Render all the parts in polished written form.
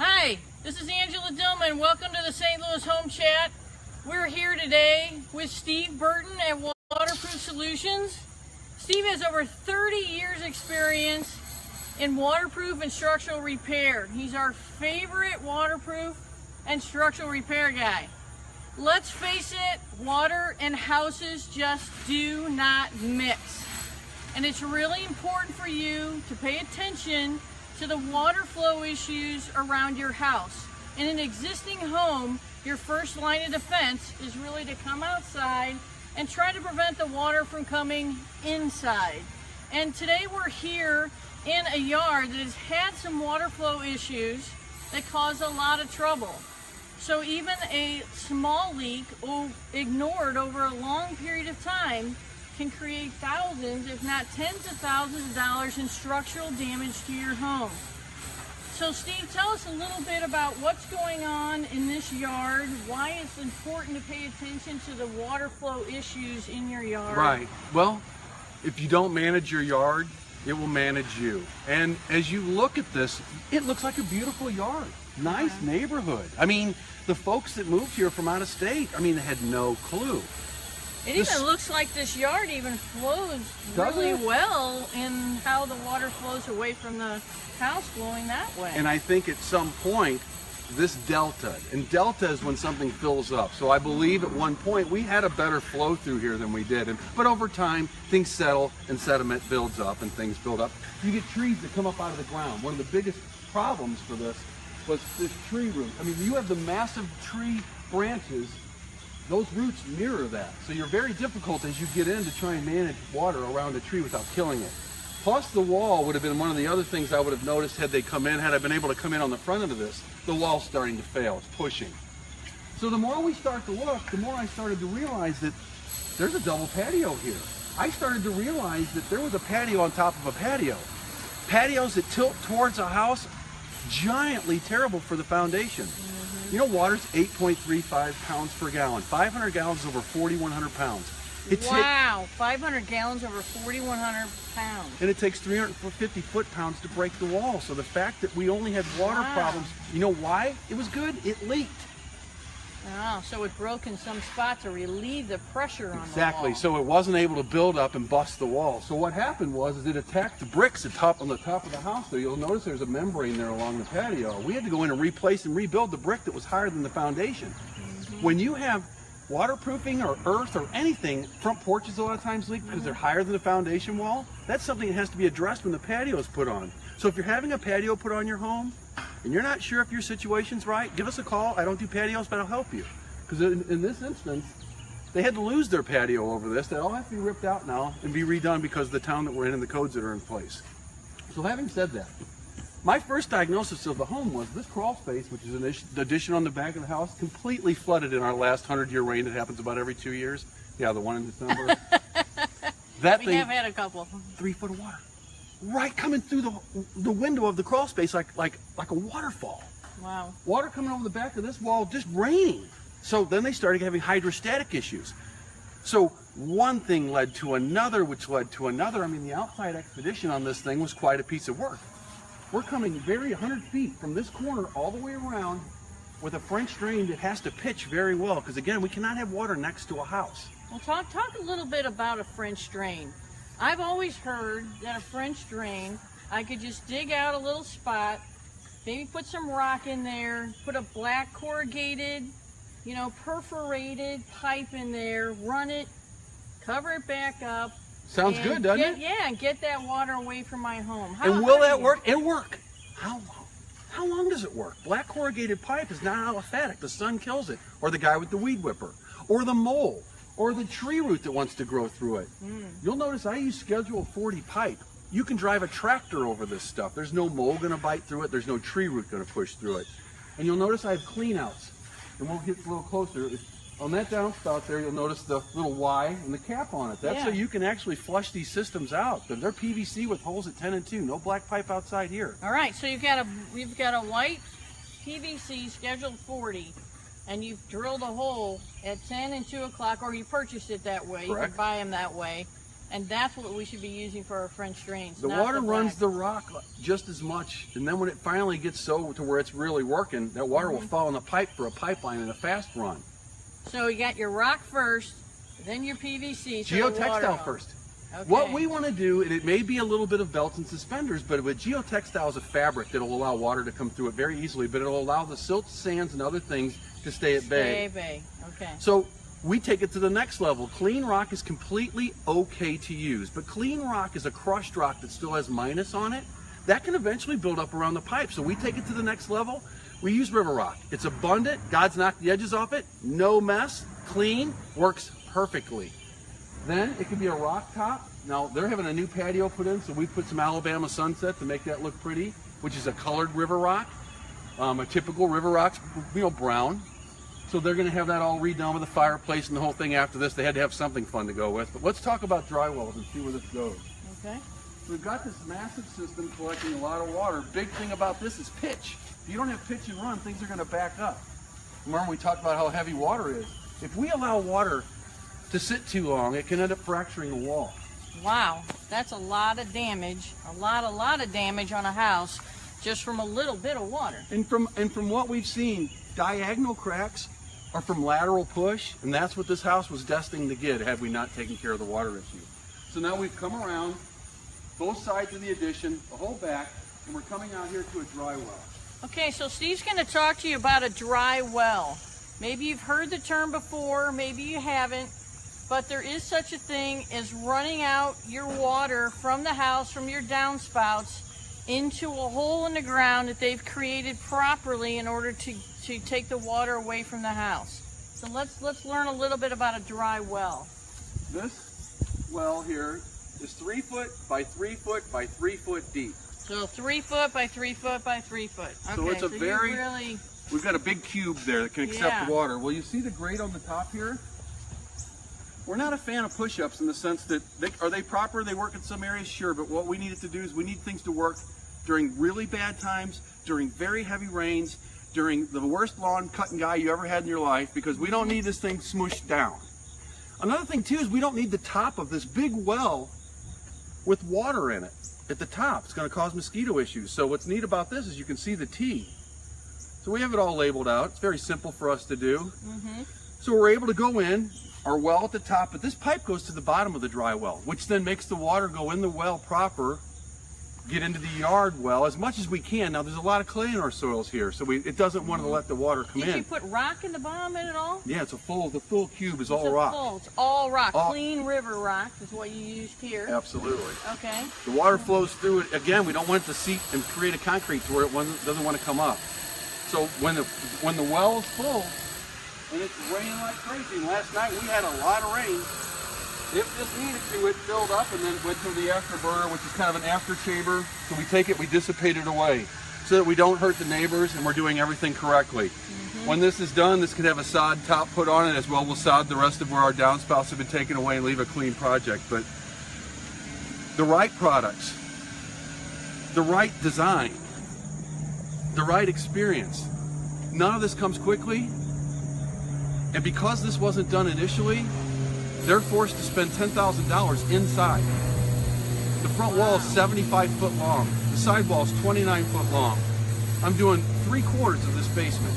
Hi, this is Angela Dillmon. Welcome to the St. Louis Home Chat. We're here today with Steve Burton at Waterproof Solutions. Steve has over 30 years experience in waterproof and structural repair. He's our favorite waterproof and structural repair guy. Let's face it, water and houses just do not mix. And it's really important for you to pay attention to the water flow issues around your house. In an existing home, your first line of defense is really to come outside and try to prevent the water from coming inside. And today we're here in a yard that has had some water flow issues that cause a lot of trouble. So even a small leak ignored over a long period of time can create thousands, if not tens of thousands of dollars in structural damage to your home. So Steve, tell us a little bit about what's going on in this yard, why it's important to pay attention to the water flow issues in your yard. Right. Well, if you don't manage your yard, it will manage you. And as you look at this, it looks like a beautiful yard. Nice neighborhood. I mean, the folks that moved here from out of state, they had no clue. It even looks like this yard even flows really well in how the water flows away from the house flowing that way. And I think at some point, this delta, and delta is when something fills up. So I believe at one point we had a better flow through here than we did. But over time, things settle and sediment builds up and things build up. You get trees that come up out of the ground. One of the biggest problems for this was this tree root. You have the massive tree branches. Those roots mirror that. So you're very difficult as you get in to try and manage water around a tree without killing it. Plus the wall would have been one of the other things I would have noticed had I been able to come in on the front of this. The wall's starting to fail, it's pushing. So the more we start to look, the more I started to realize that there's a double patio here. I started to realize that there was a patio on top of a patio. Patios that tilt towards a house, giantly terrible for the foundation. You know, water's 8.35 pounds per gallon. 500 gallons is over 4,100 pounds. Wow, 500 gallons over 4,100 pounds. And it takes 350 foot-pounds to break the wall. So the fact that we only had water problems, you know why it was good? It leaked. Oh, so it broke in some spot to relieve the pressure on the wall. Exactly, so it wasn't able to build up and bust the wall. So what happened was it attacked the bricks on the top of the house there. You'll notice there's a membrane there along the patio. We had to go in and replace and rebuild the brick that was higher than the foundation. When you have waterproofing or earth or anything, front porches a lot of times leak because they're higher than the foundation wall. That's something that has to be addressed when the patio is put on. So if you're having a patio put on your home, and you're not sure if your situation's right, give us a call. I don't do patios, but I'll help you. Because in this instance, they had to lose their patio over this. They all have to be ripped out now and be redone because of the town that we're in and the codes that are in place. So having said that, my first diagnosis of the home was this crawl space, which is an addition on the back of the house, completely flooded in our last 100-year rain that happens about every 2 years. Yeah, the one in December. We have had a couple. 3 foot of water. Right coming through the window of the crawl space like a waterfall. Wow. Water coming over the back of this wall, just raining. So then they started having hydrostatic issues. So one thing led to another, which led to another. The outside expedition on this thing was quite a piece of work. We're coming 100 feet from this corner all the way around with a French drain that has to pitch very well, because again, we cannot have water next to a house. Well, talk a little bit about a French drain. I've always heard that a French drain, I could just dig out a little spot, maybe put some rock in there, put a black corrugated, perforated pipe in there, run it, cover it back up. Sounds good, doesn't it? Yeah, and get that water away from my home. And will that work? It'll work. How long? How long does it work? Black corrugated pipe is not aliphatic. The sun kills it. Or the guy with the weed whipper. Or the mole. Or the tree root that wants to grow through it. You'll notice I use Schedule 40 pipe. You can drive a tractor over this stuff. There's no mole going to bite through it. There's no tree root going to push through it. And you'll notice I have clean outs. And we'll get a little closer. On that downspout there, you'll notice the little Y and the cap on it. That's so you can actually flush these systems out. They're PVC with holes at 10 and 2. No black pipe outside here. All right, so you've got a white PVC Schedule 40. And you've drilled a hole at 10 and 2 o'clock, or you purchased it that way. Correct. You can buy them that way. And that's what we should be using for our French drains. The water runs the rock just as much, and then when it finally gets so to where it's really working, that water will fall in the pipe for a pipeline in a fast run. So you got your rock first, then your PVC. So Geotextile first. Okay. What we want to do, and it may be a little bit of belts and suspenders, but with geotextile is a fabric that will allow water to come through it very easily, but it'll allow the silt, sands, and other things to stay at bay. Okay. So we take it to the next level. Clean rock is completely okay to use, but clean rock is a crushed rock that still has minus on it. That can eventually build up around the pipe. So we take it to the next level. We use river rock. It's abundant. God's knocked the edges off it. No mess. Clean. Works perfectly. Then it can be a rock top. Now they're having a new patio put in, so we put some Alabama Sunset to make that look pretty, which is a colored river rock. A typical river rock's, brown. So they're going to have that all redone with a fireplace and the whole thing after this. They had to have something fun to go with. But let's talk about dry wells and see where this goes. Okay. So we've got this massive system collecting a lot of water. Big thing about this is pitch. If you don't have pitch and run, things are going to back up. Remember we talked about how heavy water is. If we allow water to sit too long, it can end up fracturing the wall. Wow, that's a lot of damage. A lot of damage on a house just from a little bit of water. And from what we've seen, diagonal cracks are from lateral push, and that's what this house was destined to get had we not taken care of the water issue. So now we've come around both sides of the addition, the whole back, and we're coming out here to a dry well. Okay, so Steve's going to talk to you about a dry well. Maybe you've heard the term before, maybe you haven't, but there is such a thing as running out your water from the house, from your downspouts, into a hole in the ground that they've created properly in order to take the water away from the house. So let's learn a little bit about a dry well. This well here is 3 foot by 3 foot by 3 foot deep. So 3 foot by 3 foot by 3 foot. Okay, so it's a we've got a big cube there that can accept water. Well, you see the grate on the top here? We're not a fan of push-ups in the sense that, are they proper? They work in some areas, sure, but what we need it to do is we need things to work during really bad times, during very heavy rains, during the worst lawn cutting guy you ever had in your life, because we don't need this thing smooshed down. Another thing too is we don't need the top of this big well with water in it at the top. It's going to cause mosquito issues. So what's neat about this is you can see the T. So we have it all labeled out. It's very simple for us to do. So we're able to go in, our well at the top, but this pipe goes to the bottom of the dry well, which then makes the water go in the well proper, get into the yard well as much as we can. Now there's a lot of clay in our soils here, so it doesn't want to let the water come in. Did you put rock in the bottom of it all? Yeah, the full cube is all rock. It's all rock. Clean river rock is what you used here. Absolutely. Okay. The water flows through it. Again, we don't want it to seep and create a concrete to where it doesn't want to come up. So when the well is full and it's raining like crazy, and last night we had a lot of rain, if this needed to, it filled up and then went to the afterburner, which is kind of an after chamber. So we take it, we dissipate it away so that we don't hurt the neighbors and we're doing everything correctly. When this is done, this could have a sod top put on it as well. We'll sod the rest of where our downspouts have been taken away and leave a clean project. But the right products, the right design, the right experience, none of this comes quickly. And because this wasn't done initially, they're forced to spend $10,000 inside. The front wall is 75 foot long. The side wall is 29 foot long. I'm doing 3/4 of this basement.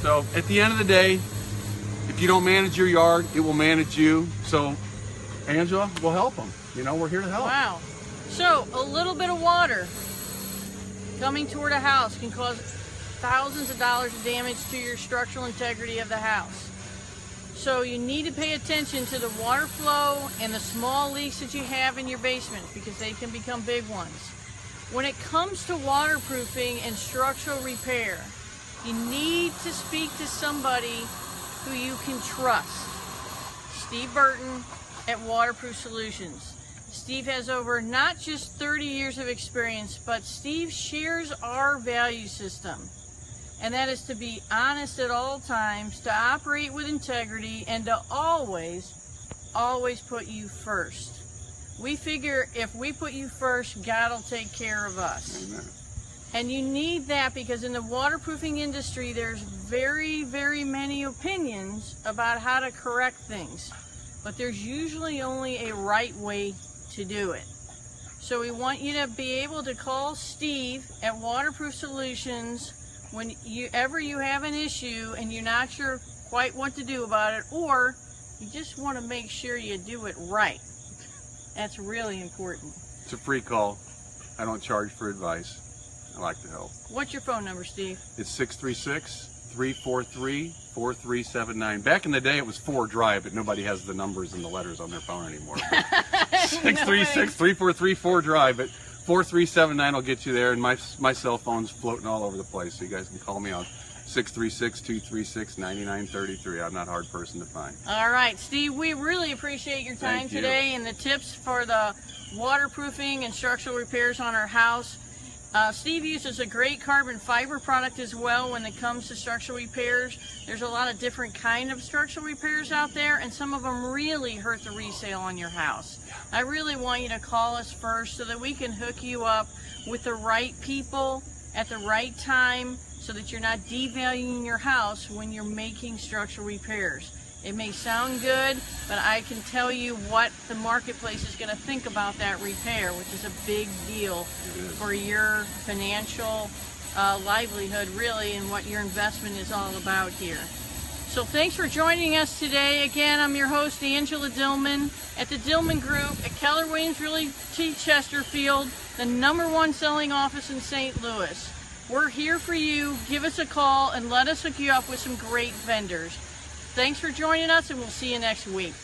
So at the end of the day, if you don't manage your yard, it will manage you. So Angela, we'll help them. We're here to help. Wow. So a little bit of water coming toward a house can cause thousands of dollars of damage to your structural integrity of the house. So you need to pay attention to the water flow and the small leaks that you have in your basement, because they can become big ones. When it comes to waterproofing and structural repair, you need to speak to somebody who you can trust. Steve Burton at Waterproof Solutions. Steve has over not just 30 years of experience, but Steve shares our value system. And that is to be honest at all times, to operate with integrity, and to always put you first. We figure if we put you first, God will take care of us. Amen. And you need that because in the waterproofing industry, there's very, very many opinions about how to correct things. but there's usually only a right way to do it. So we want you to be able to call Steve at Waterproof Solutions whenever you have an issue and you're not sure quite what to do about it, or you just want to make sure you do it right. That's really important. It's a free call. I don't charge for advice. I like to help. What's your phone number, Steve? It's 636-343-4379. Back in the day, it was 4 Drive, but nobody has the numbers and the letters on their phone anymore. 636-343-4 Drive, but 4379 will get you there, and my cell phone's floating all over the place, so you guys can call me on 636-236-9933. I'm not a hard person to find. All right, Steve, we really appreciate your time today and the tips for the waterproofing and structural repairs on our house. Steve uses a great carbon fiber product as well when it comes to structural repairs. There's a lot of different kind of structural repairs out there, and some of them really hurt the resale on your house. I really want you to call us first so that we can hook you up with the right people at the right time, so that you're not devaluing your house when you're making structural repairs. It may sound good, but I can tell you what the marketplace is going to think about that repair, which is a big deal for your financial livelihood, really, and what your investment is all about here. So thanks for joining us today. Again, I'm your host, Angela Dillmon, at the Dillmon Group at Keller Williams Realty Chesterfield, the #1 selling office in St. Louis. We're here for you. Give us a call and let us hook you up with some great vendors. Thanks for joining us, and we'll see you next week.